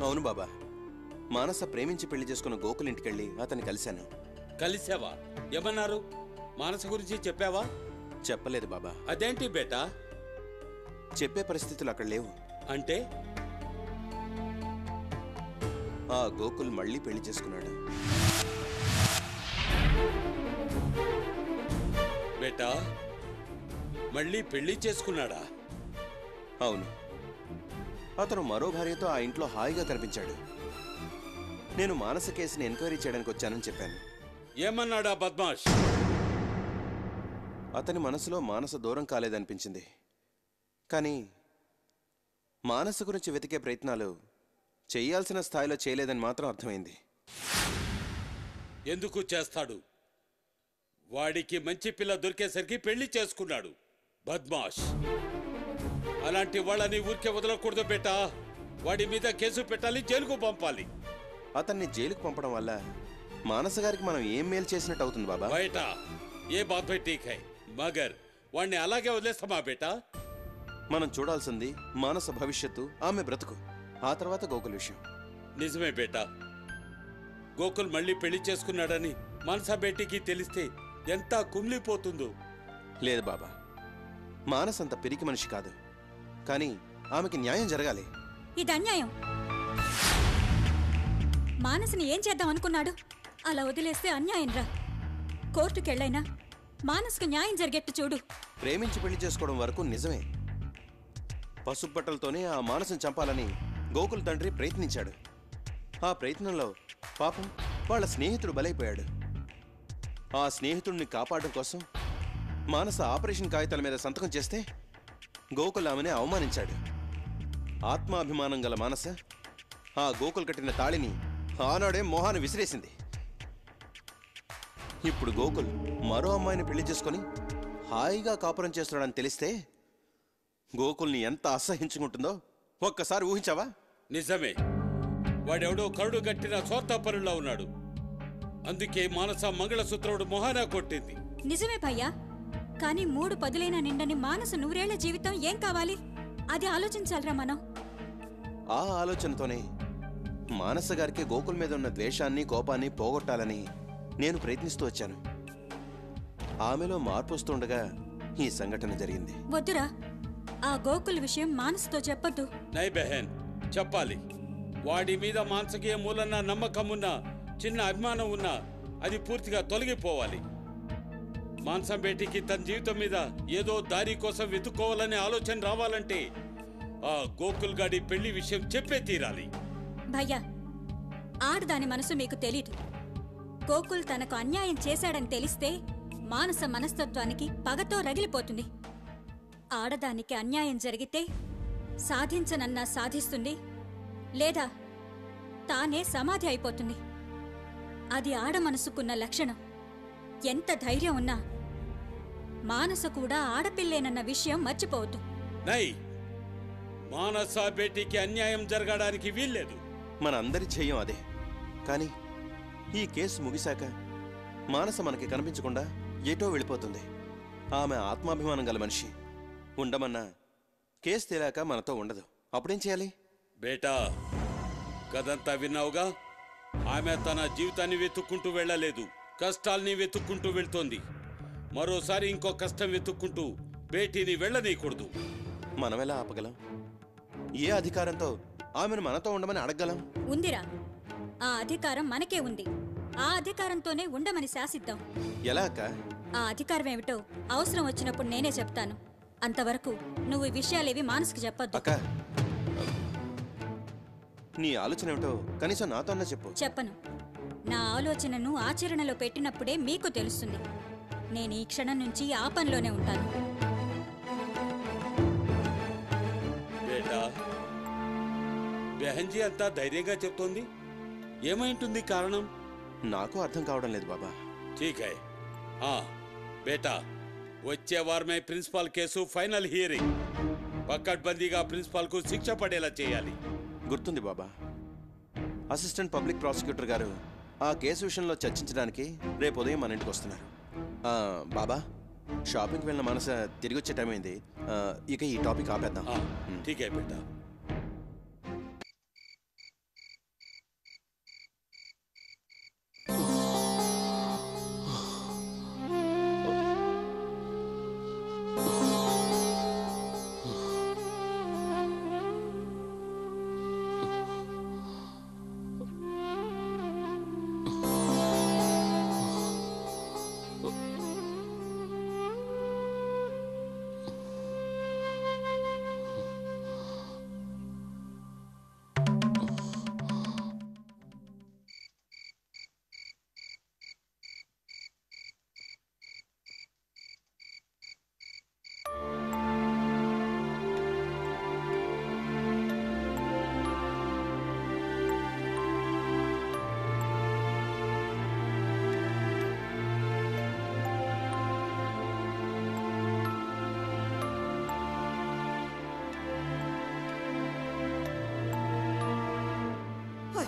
అవును బాబా, మానస ప్రేమించి పెళ్లి చేసుకున్న గోకుల్ ఇంటికెళ్ళి అతన్ని కలిశాను. కలిసావా? ఏమన్నారు? మానస గురించి చెప్పావా? చెప్పలేదు బాబా. అదేంటి బేటా? చెప్పే పరిస్థితులు అక్కడ లేవు. అంటే ఆ గోకుల్ మళ్ళీ పెళ్లి చేసుకున్నాడు. బేటా మళ్ళీ పెళ్లి చేసుకున్నాడా? అవును, అతను మరో భార్యతో ఆ ఇంట్లో హాయిగా కనిపించాడు. నేను మానస కేసుని ఎంక్వైరీ చేయడానికి వచ్చానని చెప్పాను. ఏమన్నాడా బద్మాష్? అతని మనసులో మానస దూరం కాలేదనిపించింది. కానీ మానస గురించి వెతికే ప్రయత్నాలు చెయ్యాల్సిన స్థాయిలో చేయలేదని మాత్రం అర్థమైంది. ఎందుకు చేస్తాడు? వాడికి మంచి పిల్ల దొరికేసరికి పెళ్లి చేసుకున్నాడు. బద్మాష్! అలాంటి వాళ్ళని ఊరికే వదలకూడదు బేటా. వాడి మీద కేసు పెట్టాలి, జైలుకు పంపాలి. అతన్ని జైలుకు పంపడం వల్ల మానస గారికి మనం ఏం మేలు చేసినట్టు అవుతుంది బాబా? బయట ఏ బాత్ భై ఠీక్ హై, మగర్ వాడిని అలాగే వదిలేస్తామా బేటా? మనం చూడాల్సింది మానస భవిష్యత్తు, ఆమె బ్రతుకు, ఆ తర్వాత గోకుల్ విషయం. నిజమే బేటా. గోకుల్ మళ్ళీ పెళ్లి చేసుకున్నాడని మనసా బేటీకి తెలిస్తే ఎంత కుమిలిపోతుందో. లేదు బాబా, మానస్ అంత పిరికి మనిషి కాదు. కానీ ఆమెకి న్యాయం జరగాలి. ఇది అన్యాయం. మానసిని ఏం చేద్దాం అనుకున్నాడు? అలా వదిలేస్తే అన్యాయం రా. కోర్టుకెళ్ళైనా మానస్కు న్యాయం జరిగేట్టు చూడు. ప్రేమించి పెళ్లి చేసుకోవడం వరకు నిజమే. పసుపు బట్టలతోనే ఆ మానసుని చంపాలని గోకుల్ తండ్రి ప్రయత్నించాడు. ఆ ప్రయత్నంలో పాపం వాళ్ళ స్నేహితుడు బలైపోయాడు. ఆ స్నేహితుడిని కాపాడడం కోసం మానస ఆపరేషన్ కాగితాల మీద సంతకం చేస్తే గోకుల్ ఆమెనే అవమానించాడు. ఆత్మాభిమానం గల మానస ఆ గోకుల్ కట్టిన తాళిని ఆనాడే మోహాన్ని విసిరేసింది. ఇప్పుడు గోకుల్ మరో అమ్మాయిని పెళ్లి చేసుకుని హాయిగా కాపురం చేస్తున్నాడని తెలిస్తే గోకుల్ని ఎంత అసహించుకుంటుందో ఒక్కసారి ఊహించావా? నిజమే, వాడెవడో కరుడు గట్టిన స్వార్థపరులా ఉన్నాడు. అందుకే మానస మంగళసూత్రుడు మొహానా కొట్టింది. నిజమే భయ్యా, కానీ 3 పదులైన నిండని మానస 100 జీవితం ఏం కావాలి? అది ఆలోచించాలరా మనం. ఆ ఆలోచనతోనే మానస గారికి గోకుల్ మీద ఉన్న ద్వేషాన్ని, కోపాన్ని పోగొట్టాలని నేను ప్రయత్నిస్తూ వచ్చాను. ఆమెలో మార్పు వస్తుండగా ఈ సంఘటన జరిగింది. వద్దురా, ఆ గోకుల్ విషయం మానసతో చెప్పొద్దు. నై బెహన్, చెప్పాలి. వాడి మీద మానసకి ఏ మూలన్న నమ్మకం ఉన్నా, చిన్న అభిమానం ఉన్నా అది పూర్తిగా తొలగిపోవాలి. మానసం బేటికి తన జీవితం మీద ఏదో దారి కోసం వెతుక్కోవాలనే ఆలోచన రావాలంటే ఆ గోకుల్ గాడి పెళ్లి విషయం చెప్పే తీరాలి. భయ్యా, ఆడదాని మనసు మీకు తెలీదు. గోకుల్ తనకు అన్యాయం చేశాడని తెలిస్తే మానస మనస్తత్వానికి పగతో రగిలిపోతుంది. ఆడదానికి అన్యాయం జరిగితే సాధించనన్నా సాధిస్తుంది, లేదా తానే సమాధి అయిపోతుంది. అది ఆడ మనసుకున్న లక్షణం. ఎంత ధైర్యం ఉన్నా మానస కూడా ఆడపిల్లేనన్న విషయం మర్చిపోవద్దు. నై, మానస బేటికి అన్యాయం జరగడానికి వీల్లేదు. మనందరి ధ్యేయం అదే. కానీ ఈ కేసు ముగిశాక మానస మనకి కనిపించకుండా ఏటో వెళ్ళిపోతుంది. ఆమె ఆత్మాభిమానం గల మనిషి. ఉండమన్నా కేసు తేలాక మనతో ఉండదు. అప్పుడేం చేయాలి? బేటా, కదంతా విన్నావుగా. ఆమె తన జీవితాన్ని వెతుక్కుంటూ వెళ్ళలేదు, కష్టాల్ని వెతుక్కుంటూ వెళ్తోంది. మరోసారి ఇంకో కష్టం వెతుక్కుంటూ బేటీని వెళ్ళనీయకూడదు. మనమెలా ఆపగలం? ఏ అధికారంతో ఆమెను మనతో ఉండమని అడగగలం? ఉందిరా, ఆ అధికారం మనకే ఉంది. ఆ అధికారంతోనే ఉండమని శాసిద్దాం. ఎలా అక్క? ఆ అధికారం ఏమిటో అవసరం వచ్చినప్పుడు నేనే చెప్తాను. అంతవరకు నువ్వు ఈ విషయాలేవి మానసుకు చెప్పొద్దు. అక్క, నీ ఆలోచన ఏమిటో కనీసం నాతో అన్నా చెప్పు. చెప్పను. నా ఆలోచనను ఆచరణలో పెట్టినప్పుడే మీకు తెలుస్తుంది. నేను ఈ క్షణం నుంచి ఆ పనిలోనే ఉంటాను. బేటా, బెహన్జీ అంతా ధైర్యంగా చెప్తోంది. ఏమైంటుంది కారణం? నాకు అర్థం కావడం లేదు బాబా. ठीक है। हाँ बेटा, వచ్చే వారమే ప్రిన్సిపల్ కేసు ఫైనల్ హియరింగ్. పక్కడ్బందీగా ప్రిన్సిపల్ కు శిక్ష పడేలా చేయాలి. గుర్తుంది బాబా. అసిస్టెంట్ పబ్లిక్ ప్రాసిక్యూటర్ గారు ఆ కేసు విషయంలో చర్చించడానికి రేపు ఉదయం మన ఇంటికి వస్తున్నారు. బాబా, షాపింగ్కి వెళ్ళిన మనస తిరిగి వచ్చే టైం అయింది. ఇక ఈ టాపిక్ ఆపేద్దాం. ठीक है बेटा.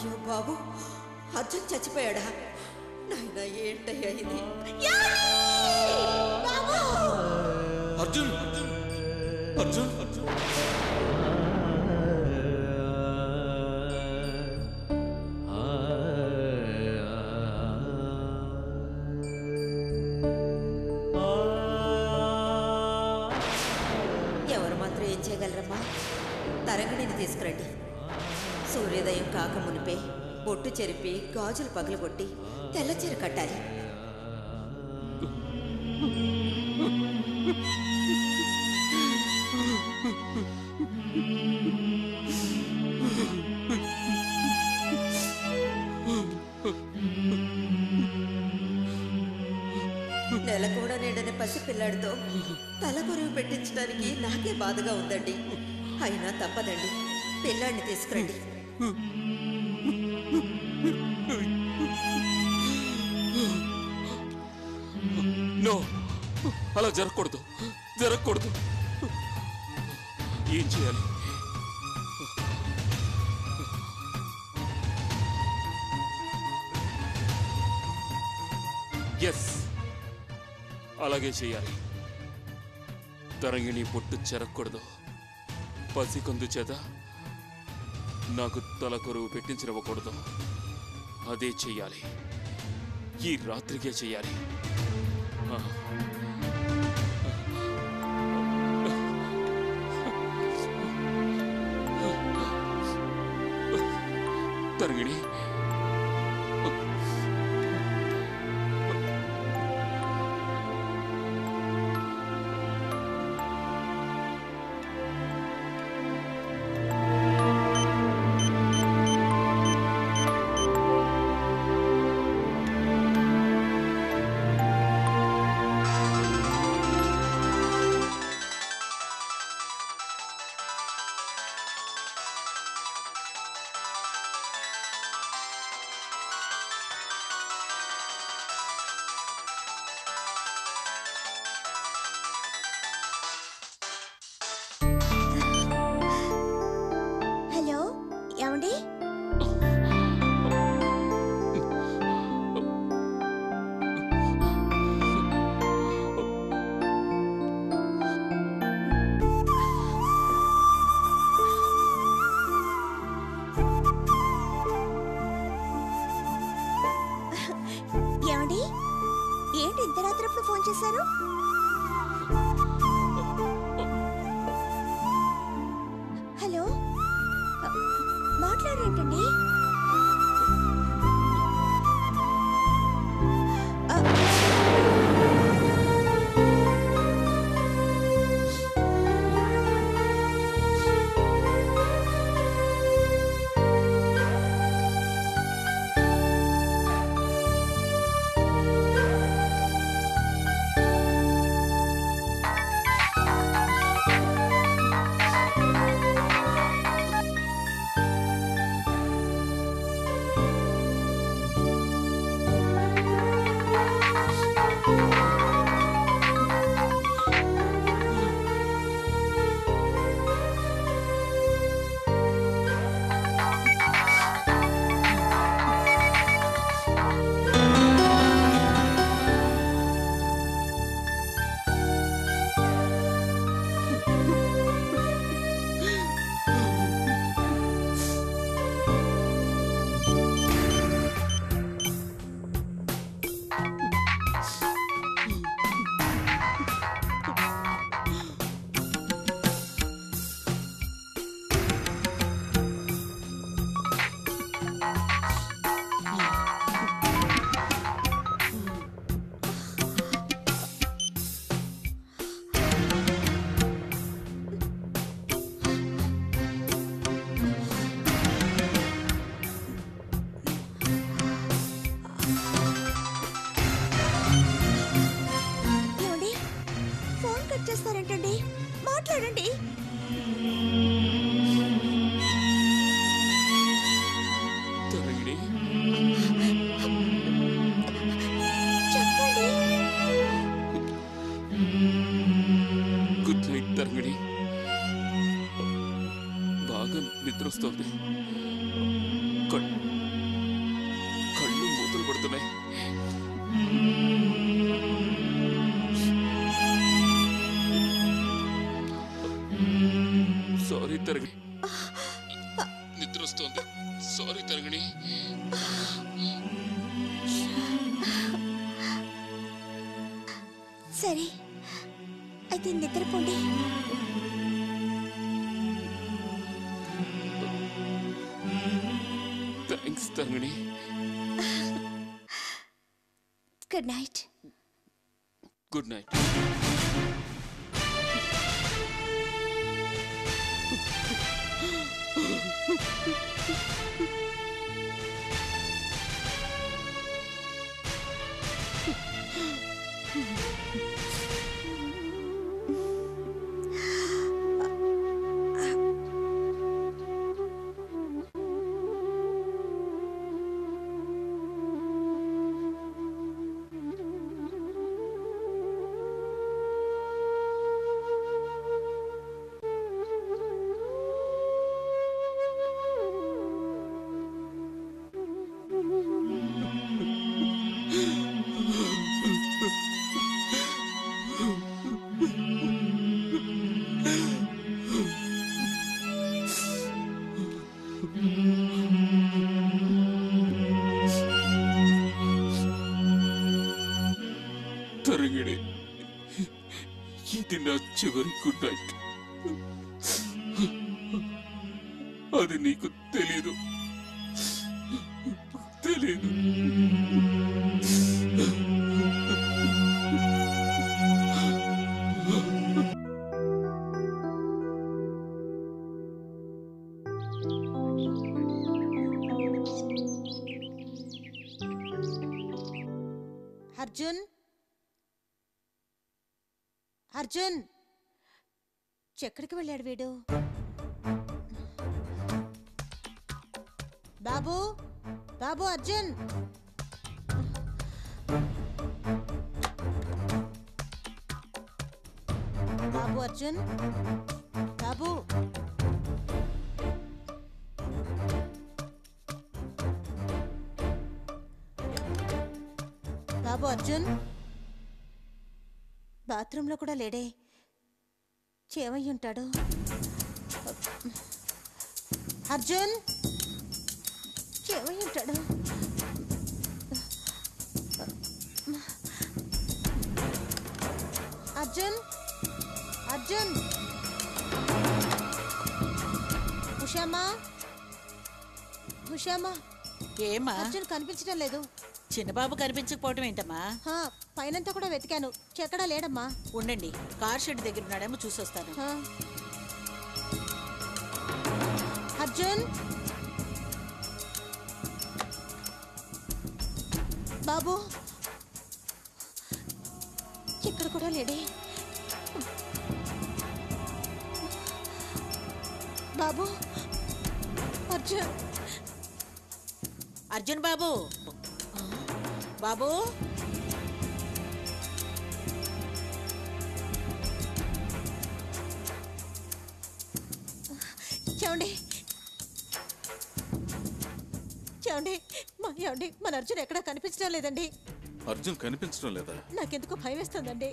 అయ్యో బాబు, అర్జున్ చచ్చిపోయాడా? నాయనా ఏంటయ్యా ఇది? అర్జున్ అర్జున్ అర్జున్ ఎవరు మాత్రం ఏం చేయగలరమ్మా? తరంగిణిని తీసుకురండి. సూర్యోదయం కాక మునిపే బొట్టు చెరిపి గాజులు పగలగొట్టి తెల్లచీర కట్టాలి. నెల కూడా నిండని పసి పిల్లాడితో తల కొరువు పెట్టించడానికి నాకే బాధగా ఉందండి. అయినా తప్పదండి, పిల్లాడిని తీసుకురండి. నో, అలా జరగకూడదు, జరగకూడదు. ఏం చేయాలి? ఎస్, అలాగే చేయాలి. తరంగిణి పొట్టు చెరగకూడదు. పసికందు చేత నాకు తల కొరువు పెట్టించనివ్వకూడదు. అదే చెయ్యాలి, ఈ రాత్రికే చెయ్యాలి. తరంగిణి, హలో, ఏమండి? ఏమండి, ఏంటి ఇంత రాత్రప్పుడు ఫోన్ చేశారు? హలో, మాట్లాడేంటండి? నిద్ర వస్తోంది. సారీ తరంగిణి. సరే, అయితే నిద్రపోండి. Thanks Tarangini. Good night. Good night. Tarangini, ఇది నా చివరి గుడ్ నైట్. అది నీకు తెలీదు. అర్జున్, అర్జున్, ఎక్కడికి వెళ్ళాడు వీడు? బాబు, బాబు, అర్జున్. బాబు, అర్జున్, బాబు. బాబు, అర్జున్. బాత్రూంలో కూడా లేడే. ఏమై ఉంటాడు? అర్జున్, ఏమై ఉంటాడు? అర్జున్, అర్జున్. ఉషామా, ఉషామా. ఏమా? అర్జున్ కనిపించడం లేదు. చిన్నబాబు కనిపించకపోవటం ఏంటమ్మా? పైనంతా కూడా వెతికాను, ఎక్కడా లేడమ్మా. ఉండండి, కార్ షెడ్ దగ్గర ఉన్నాడేమో చూసొస్తాను. అర్జున్, బాబు, ఇక్కడ కూడా లేడే. బాబు, అర్జున్, అర్జున్ బాబు, బాబు. ఏమండి, ఏమండి, ఏమండి, మన అర్జున్ ఎక్కడా కనిపించడం లేదండి. అర్జున్ కనిపించడం లేదా? నాకెందుకో భయం వేస్తుందండి.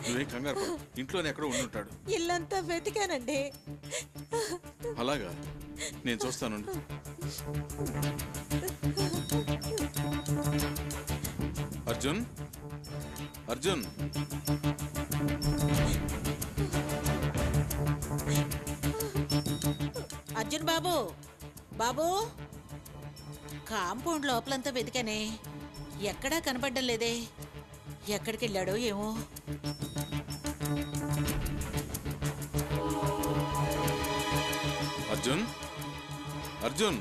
నువ్వేం కంగారు పడకు, ఇంట్లోనే ఎక్కడో ఉండి ఉంటాడు. ఇల్లంతా వెతికానండి. అలాగా, నేను చూస్తాను. అర్జున్, అర్జున్. అర్జున్ బాబు, బాబు. కాంపౌండ్ లోపలంతా వెతికానే, ఎక్కడా కనపడ్డం లేదే. ఎక్కడికి వెళ్ళాడో ఏమో. అర్జున్, అర్జున్.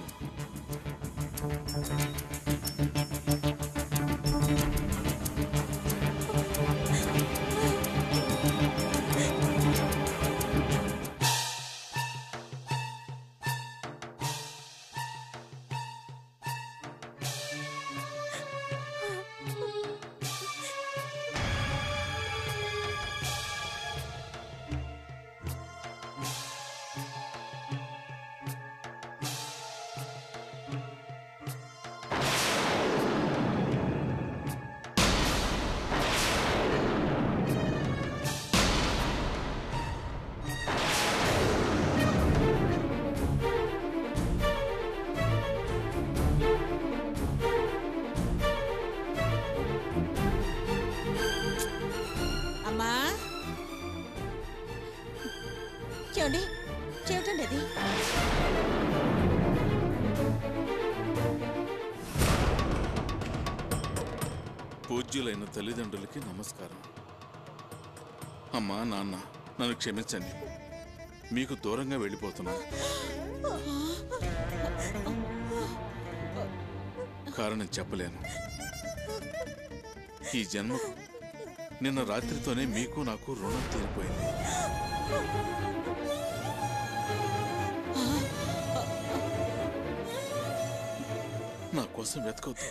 పూజ్యులైన తల్లిదండ్రులకి నమస్కారం. అమ్మా నాన్న, నన్ను క్షమించండి. మీకు దూరంగా వెళ్ళిపోతున్నాను. కారణం చెప్పలేను. ఈ జన్మకు నిన్న రాత్రితోనే మీకు నాకు రుణం తీరిపోయింది. నా కోసం వెతకొద్దు.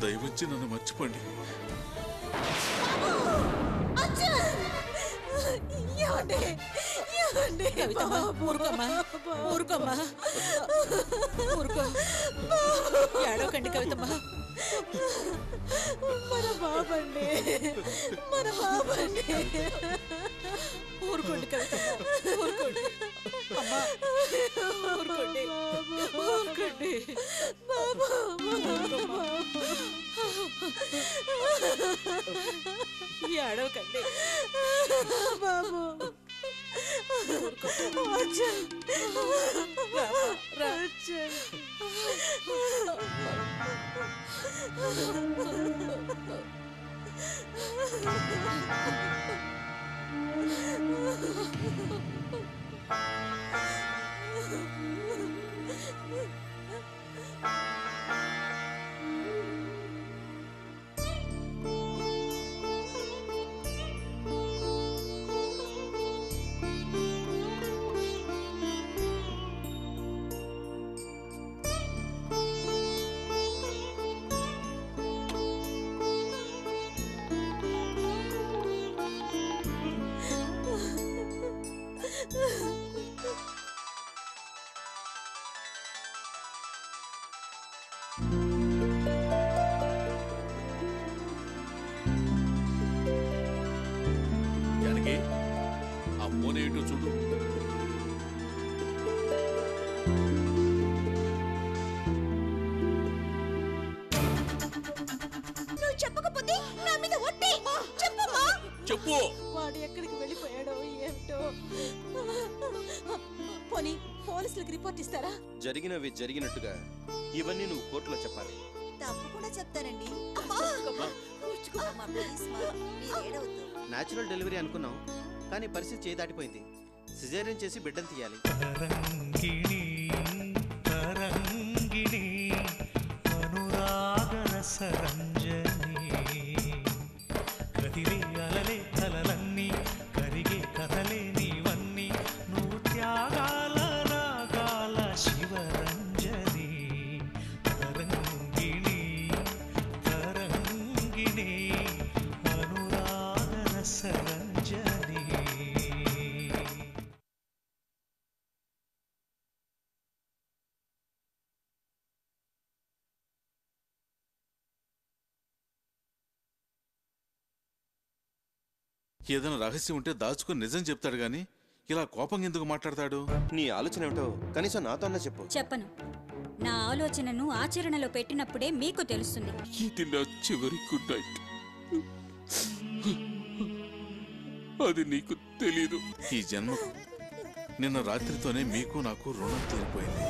దయవచ్చి నన్ను మర్చిపోండి. కవితమ్మా, ఊరుకోమ్మా, ఊరుకోమ్మా, ఊరుకో. ఏడవకండి కవితమ్మా. మన బాబండి, మన బాబండి. ఊరుకోండి కవితమ్మా, ఊరుకోండి. అమ్మా, ఊరుకోండి, ఊరుకోండి. ఊరుకోమ్మా. ఏడవకండి బాబు. జానకి, ఆ ఫోన్ ఏంటో చూడు. నువ్వు చెప్పకపోతే నా మీద ఒట్టే. చెప్పమ్మా. చెప్పు. వాడు ఎక్కడికి వెళ్ళిపోయాడో ఏమిటో. పోనీ పోలీసులకు రిపోర్ట్ ఇస్తారా? జరిగినవి జరిగినట్టుగా ఇవన్నీ నువ్వు కోర్టులో చెప్పాలి. తప్పకుండా చెప్తానండి. న్యాచురల్ డెలివరీ అనుకున్నాం, కానీ పరిస్థితి చేయి దాటిపోయింది. సిజేరియన్ చేసి బిడ్డను తీయాలి. తరంగిణి తరంగిణి అనురాగ రసరంజని కదిలే అలలే కలలన్నీ కరిగే కథలే నీవన్నీ నువ్వు త్యాగాల రాగాల శివరంజని తరంగిణి తరంగిణి అనురాగ రసరంజని. ఏదైనా రహస్యం ఉంటే దాచుకుని నిజం చెప్తాడు గాని ఇలా కోపంగా ఎందుకు మాట్లాడతాడు? నీ ఆలోచన ఏమిటో కనీసం నాతో అన్నా చెప్పు. చెప్పను. నా ఆలోచనను ఆచరణలో పెట్టినప్పుడే మీకు తెలుస్తుంది. ఇది నా చివరి గుడ్ నైట్. అది నీకు తెలీదు. ఈ జన్మకు నిన్న రాత్రితోనే మీకు నాకు రుణం తీరిపోయింది.